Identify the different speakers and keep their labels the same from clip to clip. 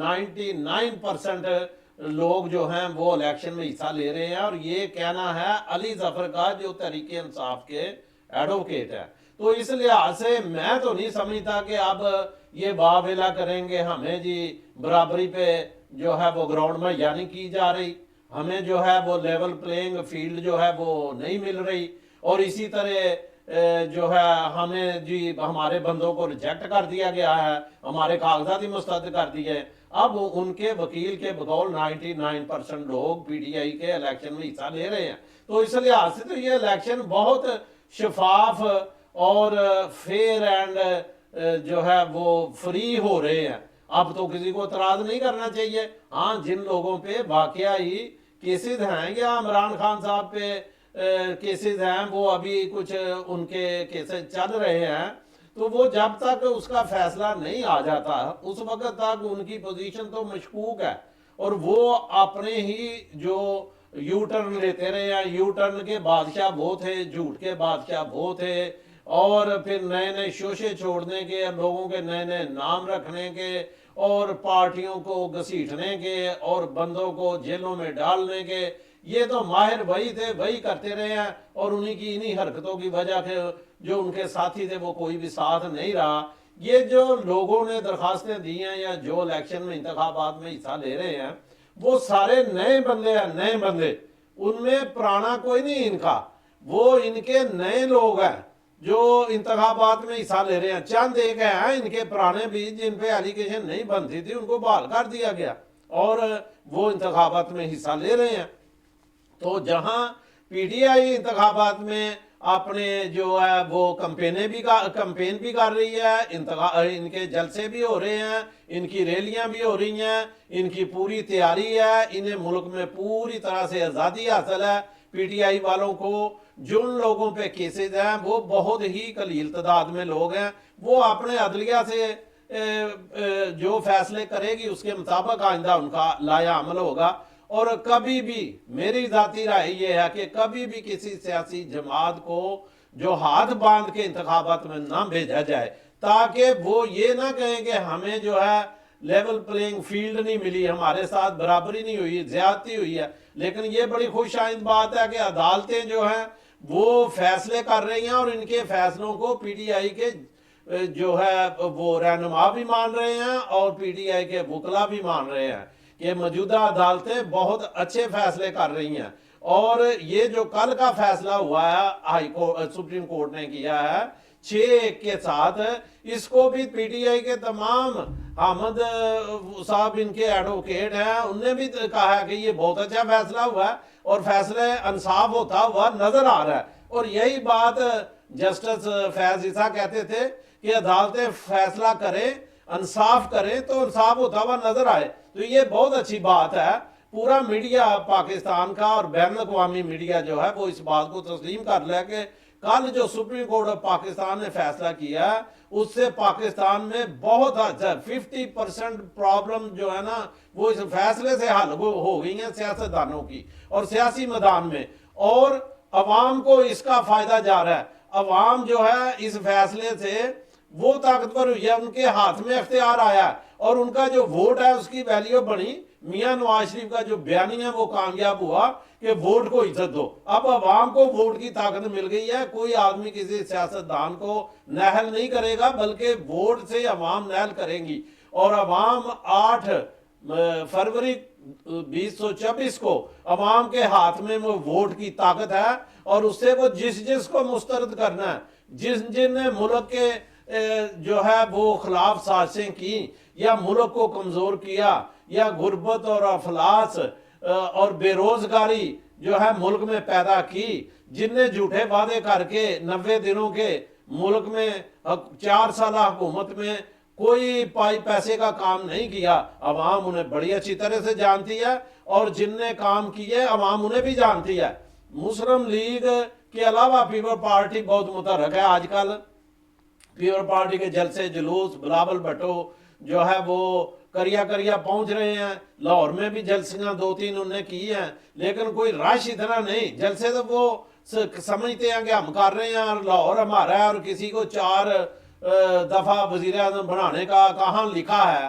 Speaker 1: 99% لوگ جو ہیں وہ الیکشن میں حصہ لے رہے ہیں، اور یہ کہنا ہے علی ظفر کا جو تحریک انصاف کے ایڈوکیٹ ہے۔ تو اس لحاظ سے میں تو نہیں سمجھتا کہ اب یہ واویلا کریں گے ہمیں جی برابری پہ جو ہے وہ گراؤنڈ میں یعنی کی جا رہی، ہمیں جو ہے وہ لیول پلینگ فیلڈ جو ہے وہ نہیں مل رہی، اور اسی طرح جو ہے ہمیں جی ہمارے بندوں کو ریجیکٹ کر دیا گیا ہے، ہمارے کاغذات ہی مسترد کر دیے۔ اب ان کے وکیل کے بقول 99% لوگ پی ٹی آئی کے الیکشن میں حصہ لے رہے ہیں۔ تو اس لحاظ سے تو یہ الیکشن بہت شفاف اور فیئر اینڈ جو ہے وہ فری ہو رہے ہیں۔ اب تو کسی کو اعتراض نہیں کرنا چاہیے۔ ہاں جن لوگوں پہ واقعی کیسز ہیں یا عمران خان صاحب پہ کیسز ہیں، وہ ابھی کچھ ان کے کیسز چل رہے ہیں، تو وہ جب تک اس کا فیصلہ نہیں آ جاتا اس وقت تک ان کی پوزیشن تو مشکوک ہے، اور وہ اپنے ہی جو یو ٹرن لیتے رہے ہیں۔ یو ٹرن کے بادشاہ وہ تھے، جھوٹ کے بادشاہ وہ تھے، اور پھر نئے نئے شوشے چھوڑنے کے، لوگوں کے نئے نئے نام رکھنے کے، اور پارٹیوں کو گھسیٹنے کے، اور بندوں کو جیلوں میں ڈالنے کے۔ یہ تو ماہر وہی تھے، وہی کرتے رہے ہیں، اور انہی حرکتوں کی وجہ سے جو ان کے ساتھی تھے وہ کوئی بھی ساتھ نہیں رہا۔ یہ جو لوگوں نے درخواستیں دی ہیں یا جو الیکشن میں انتخابات میں حصہ لے رہے ہیں، وہ سارے نئے بندے ہیں، نئے بندے، ان میں پرانا کوئی نہیں ان کا، وہ ان کے نئے لوگ ہیں جو انتخابات میں حصہ لے رہے ہیں۔ چند ایک ہیں ان کے پرانے بھی جن پہ ایلیگیشن نہیں بنتی تھی، ان کو بحال کر دیا گیا اور وہ انتخابات میں حصہ لے رہے ہیں۔ تو جہاں پی ٹی آئی انتخابات میں اپنے جو ہے وہ کمپین بھی کر رہی ہے، ان کے جلسے بھی ہو رہے ہیں، ان کی ریلیاں بھی ہو رہی ہیں، ان کی پوری تیاری ہے، انہیں ملک میں پوری طرح سے آزادی حاصل ہے۔ پی ٹی آئی والوں کو جن لوگوں پہ کیسز ہیں وہ بہت ہی قلیل تعداد میں لوگ ہیں، وہ اپنے عدلیہ سے جو فیصلے کرے گی اس کے مطابق آئندہ ان کا لایا عمل ہوگا۔ اور کبھی بھی میری ذاتی رائے یہ ہے کہ کبھی بھی کسی سیاسی جماعت کو جو ہاتھ باندھ کے انتخابات میں نہ بھیجا جائے، تاکہ وہ یہ نہ کہیں کہ ہمیں جو ہے لیول پلینگ فیلڈ نہیں ملی، ہمارے ساتھ برابری نہیں ہوئی، زیادتی ہوئی ہے۔ لیکن یہ بڑی خوش آئند بات ہے کہ عدالتیں جو ہیں وہ فیصلے کر رہی ہیں، اور ان کے فیصلوں کو پی ٹی آئی کے جو ہے وہ رہنما بھی مان رہے ہیں، اور پی ٹی آئی کے وکلا بھی مان رہے ہیں کہ موجودہ عدالتیں بہت اچھے فیصلے کر رہی ہیں۔ اور یہ جو کل کا فیصلہ ہوا ہے سپریم کورٹ نے کیا ہے 6-1 کے ساتھ، اس کو بھی پی ٹی آئی کے تمام حامد صاحب ان کے ایڈوکیٹ ہیں، انہوں نے بھی کہا ہے کہ یہ بہت اچھا فیصلہ ہوا ہے، اور فیصلے انصاف ہوتا ہوا نظر آ رہا ہے۔ اور یہی بات جسٹس فیض عیسیٰ کہتے تھے کہ عدالتیں فیصلہ کریں، انصاف کریں تو انصاف ہوتا ہوا نظر آئے۔ تو یہ بہت اچھی بات ہے۔ پورا میڈیا پاکستان کا اور بین الاقوامی میڈیا جو ہے وہ اس بات کو تسلیم کر لے کہ کل جو سپریم کورٹ آف پاکستان نے فیصلہ کیا ہے اس سے پاکستان میں بہت 50% پرابلم جو ہے نا وہ اس فیصلے سے حل ہو گئی ہیں سیاستدانوں کی اور سیاسی میدان میں، اور عوام کو اس کا فائدہ جا رہا ہے۔ عوام جو ہے اس فیصلے سے وہ طاقتور ہوئی ہے، ان کے ہاتھ میں اختیار آیا ہے، اور ان کا جو ووٹ ہے اس کی ویلیو بڑی۔ میاں نواز شریف کا جو بیانی ہے وہ کامیاب ہوا کہ ووٹ کو عزت دو۔ اب عوام کو ووٹ کی طاقت مل گئی ہے، کوئی آدمی کسی سیاستدان کو نہل نہیں کرے گا بلکہ ووٹ سے عوام نہل کریں گی۔ اور عوام 8 فروری 2024 کو عوام کے ہاتھ میں وہ ووٹ کی طاقت ہے، اور اس سے وہ جس کو مسترد کرنا ہے، جن نے ملک کے جو ہے وہ خلاف سازشیں کی یا ملک کو کمزور کیا یا غربت اور افلاس اور بے روزگاری جو ہے ملک میں پیدا کی، جن نے جھوٹے وعدے کر کے 90 دنوں کے ملک میں 4 سالہ حکومت میں کوئی پیسے کا کام نہیں کیا، عوام انہیں بڑی اچھی طرح سے جانتی ہے، اور جن نے کام کیے عوام انہیں بھی جانتی ہے۔ مسلم لیگ کے علاوہ پیپل پارٹی بہت متحرک ہے آج کل۔ پیپل پارٹی کے جلسے جلوس بلاول بھٹو جو ہے وہ کریا پہنچ رہے ہیں، لاہور میں بھی جلسیاں 2-3 انہوں نے کی ہیں، لیکن کوئی رش اتنا نہیں۔ جلسے تو وہ سمجھتے ہیں کہ ہم کر رہے ہیں اور لاہور ہمارا ہے، اور کسی کو 4 دفعہ وزیر اعظم بنانے کا کہاں لکھا ہے۔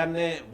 Speaker 1: NA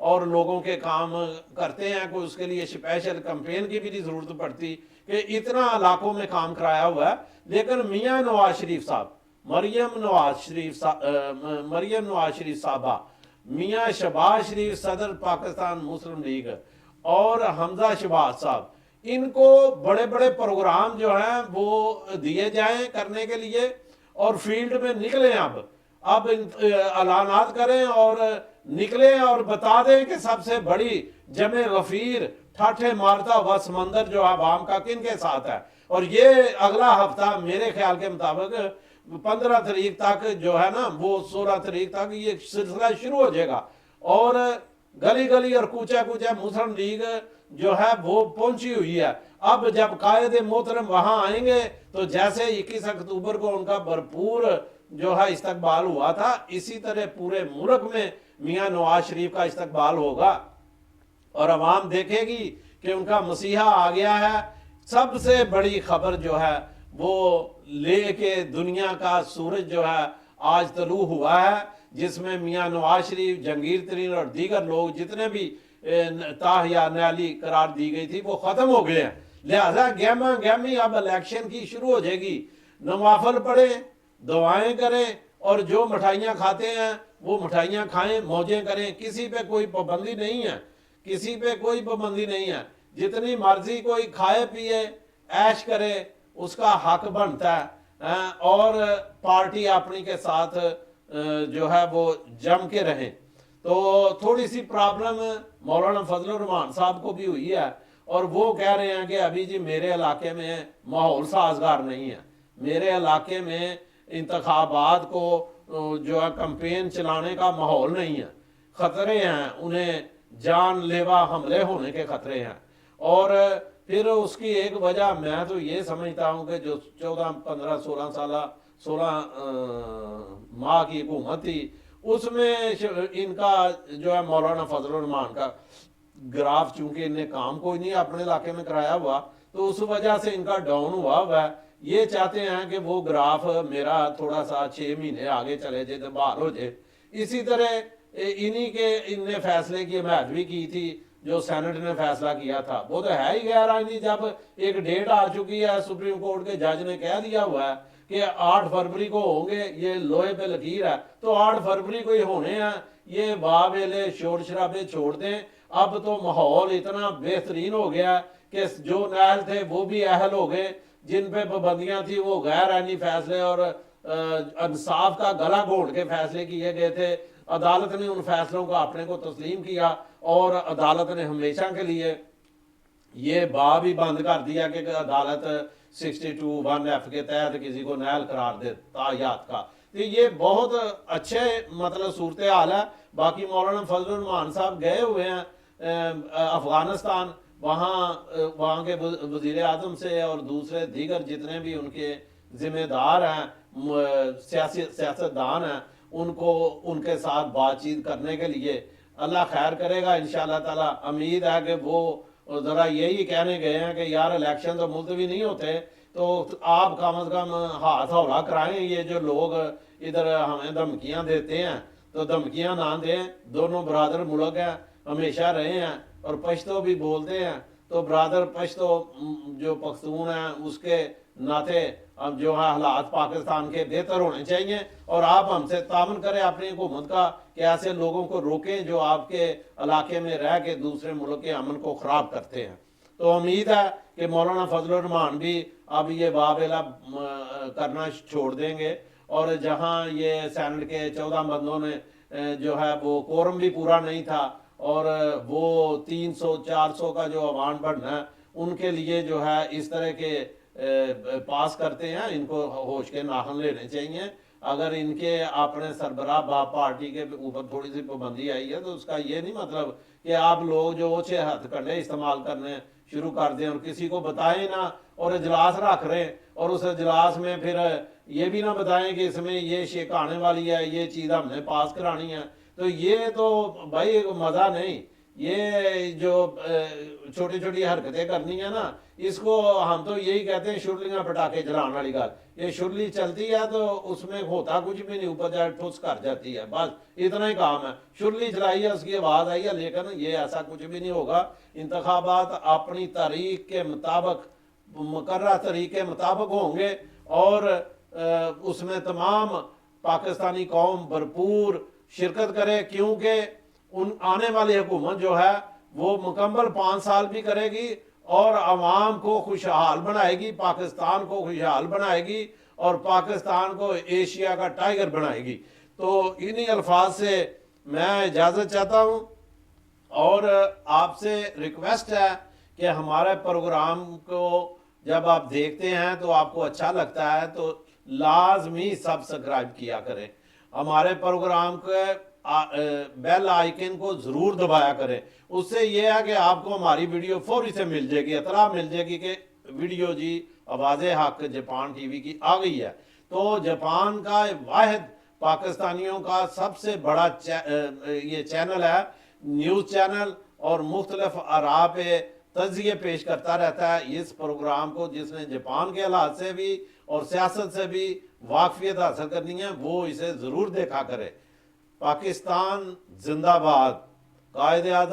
Speaker 1: اور لوگوں کے کام کرتے ہیں، کوئی اس کے لیے اسپیشل کمپین کی بھی نہیں ضرورت پڑتی کہ اتنا علاقوں میں کام کرایا ہوا ہے۔ لیکن میاں نواز شریف صاحب، مریم نواز شریف صاحبہ، میاں شہباز شریف صدر پاکستان مسلم لیگ اور حمزہ شہباز صاحب، ان کو بڑے بڑے پروگرام جو ہیں وہ دیے جائیں کرنے کے لیے، اور فیلڈ میں نکلیں، اب اعلانات کریں اور نکلیں اور بتا دیں کہ سب سے بڑی جمع غفیر ٹھاٹھے مارتا و سمندر جو عوام کا کن کے ساتھ ہے۔ اور یہ اگلا ہفتہ میرے خیال کے مطابق 15 تاریخ تک جو ہے نا، وہ 16 تاریخ تک یہ سلسلہ شروع ہو جائے گا، اور گلی گلی اور کوچہ کوچہ مسلم لیگ جو ہے وہ پہنچی ہوئی ہے۔ اب جب قائد محترم وہاں آئیں گے تو جیسے 21 اکتوبر کو ان کا بھرپور جو ہے استقبال ہوا تھا، اسی طرح پورے ملک میں میاں نواز شریف کا استقبال ہوگا، اور عوام دیکھے گی کہ ان کا مسیحا آ گیا ہے۔ سب سے بڑی خبر جو ہے وہ لے کے دنیا کا سورج جو ہے آج طلوع ہوا ہے، جس میں میاں نواز شریف، جہانگیر ترین اور دیگر لوگ جتنے بھی تاہ یا نیالی قرار دی گئی تھی وہ ختم ہو گئے ہیں۔ لہذا گہما گہمی اب الیکشن کی شروع ہو جائے گی۔ نوافل پڑھیں، دعائیں کریں، اور جو مٹھائیاں کھاتے ہیں وہ مٹھائیاں کھائیں، موجیں کریں، کسی پہ کوئی پابندی نہیں ہے، کسی پہ کوئی پابندی نہیں ہے۔ جتنی مرضی کوئی کھائے پیے عیش کرے، اس کا حق بنتا ہے، اور پارٹی اپنی کے ساتھ جو ہے وہ جم کے رہیں۔ تو تھوڑی سی پرابلم مولانا فضل الرحمان صاحب کو بھی ہوئی ہے، اور وہ کہہ رہے ہیں کہ ابھی جی میرے علاقے میں ماحول سازگار نہیں ہے، میرے علاقے میں انتخابات کو جو ہے کمپین چلانے کا ماحول نہیں ہے، خطرے ہیں، انہیں جان لیوا حملے ہونے کے خطرے ہیں۔ اور پھر اس کی ایک وجہ میں تو یہ سمجھتا ہوں کہ جو 14 15 16 ماہ کی حکومت تھی، اس میں ان کا جو ہے مولانا فضل الرحمان کا گراف، چونکہ انہیں کام کوئی نہیں اپنے علاقے میں کرایا ہوا، تو اس وجہ سے ان کا ڈاؤن ہوا ہے۔ یہ چاہتے ہیں کہ وہ گراف میرا تھوڑا سا 6 مہینے آگے چلے جائے تو بحال ہو جائے۔ اسی طرح انہی کے ان نے فیصلے کی حمایت بھی کی تھی، جو سینٹ نے فیصلہ کیا تھا، وہ تو ہے ہی غیر آئینی۔ جب ایک ڈیٹ آ چکی ہے، سپریم کورٹ کے جج نے کہہ دیا ہوا ہے کہ 8 فروری کو ہوں گے، یہ لوہے پہ لکیر ہے، تو 8 فروری کو ہی ہونے ہیں۔ یہ واویلے شور شرابے چھوڑ دیں۔ اب تو ماحول اتنا بہترین ہو گیا کہ جو نااہل تھے وہ بھی اہل ہو گئے، جن پہ پابندیاں تھیں وہ غیر آئینی فیصلے اور انصاف کا گلا گھونٹ کے فیصلے کیے گئے تھے۔ عدالت نے ان فیصلوں کو اپنے کو تسلیم کیا، اور عدالت نے ہمیشہ کے لیے یہ باب ہی بند کر دیا کہ عدالت 62(1)(f) کے تحت کسی کو نااہل قرار دے تاحیات کا۔ تو یہ بہت اچھے مطلب صورتحال ہے۔ باقی مولانا فضل الرحمان صاحب گئے ہوئے ہیں افغانستان، وہاں کے وزیر اعظم سے اور دوسرے دیگر جتنے بھی ان کے ذمہ دار ہیں، سیاستدان ہیں، ان کے ساتھ بات چیت کرنے کے لیے۔ اللہ خیر کرے گا انشاءاللہ تعالی۔ امید ہے کہ وہ ذرا یہی کہنے گئے ہیں کہ یار الیکشن تو ملتوی نہیں ہوتے، تو آپ کم از کم ہاتھ ہولا کرائیں۔ یہ جو لوگ ادھر ہمیں دھمکیاں دیتے ہیں تو دھمکیاں نہ دیں۔ دونوں برادر ملک ہیں، ہمیشہ رہے ہیں، اور پشتو بھی بولتے ہیں، تو برادر پشتو جو پختون ہیں اس کے ناطے اب جو ہے حالات پاکستان کے بہتر ہونے چاہیے، اور آپ ہم سے تعاون کریں اپنی حکومت کا کہ ایسے لوگوں کو روکیں جو آپ کے علاقے میں رہ کے دوسرے ملک کے امن کو خراب کرتے ہیں۔ تو امید ہے کہ مولانا فضل الرحمان بھی اب یہ واویلا کرنا چھوڑ دیں گے، اور جہاں یہ سینٹ کے 14 بندوں نے جو ہے وہ کورم بھی پورا نہیں تھا، اور وہ 300 400 کا جو عوام بڑھنا ہے ان کے لیے جو ہے اس طرح کے پاس کرتے ہیں، ان کو ہوش کے ناخن لینے چاہیے۔ اگر ان کے اپنے سربراہ پارٹی کے اوپر تھوڑی سی پابندی آئی ہے تو اس کا یہ نہیں مطلب کہ آپ لوگ جو اوچھے ہتھ کنڈے استعمال کرنے شروع کر دیں اور کسی کو بتائیں نہ، اور اجلاس رکھ رہے ہیں، اور اس اجلاس میں پھر یہ بھی نہ بتائیں کہ اس میں یہ شیک آنے والی ہے، یہ چیز ہم نے پاس کرانی ہے۔ تو یہ تو بھائی مزہ نہیں۔ یہ جو چھوٹی چھوٹی حرکتیں کرنی ہیں نا، اس کو ہم تو یہی کہتے ہیں شرلیاں پٹاخے جلانے والی گل. یہ شرلی چلتی ہے تو اس میں ہوتا کچھ بھی نہیں، اوپر جا ٹھوس کر جاتی ہے، بس اتنا ہی کام ہے. شرلی چلائی ہے، اس کی آواز آئی ہے، لیکن یہ ایسا کچھ بھی نہیں ہوگا. انتخابات اپنی تاریخ کے مطابق، مقررہ طریق کے مطابق ہوں گے، اور اس میں تمام پاکستانی قوم بھرپور شرکت کرے، کیونکہ آنے والی حکومت جو ہے وہ مکمل 5 سال بھی کرے گی اور عوام کو خوشحال بنائے گی، پاکستان کو خوشحال بنائے گی، اور پاکستان کو ایشیا کا ٹائگر بنائے گی. تو انہی الفاظ سے میں اجازت چاہتا ہوں، اور آپ سے ریکویسٹ ہے کہ ہمارے پروگرام کو جب آپ دیکھتے ہیں تو آپ کو اچھا لگتا ہے تو لازمی سبسکرائب کیا کریں. ہمارے پروگرام کے بیل آئیکن کو ضرور دبایا کریں. اس سے یہ ہے کہ آپ کو ہماری ویڈیو فوری سے مل جائے گی، اطلاع مل جائے گی کہ ویڈیو جی آواز حق جاپان ٹی وی کی آ گئی ہے. تو جاپان کا واحد پاکستانیوں کا سب سے بڑا یہ چینل ہے، نیوز چینل، اور مختلف آراء پہ تجزیے پیش کرتا رہتا ہے. اس پروگرام کو جس نے جاپان کے حالات سے بھی اور سیاست سے بھی واقفیت حاصل کرنی ہے وہ اسے ضرور دیکھا کرے. پاکستان زندہ باد. قائد اعظم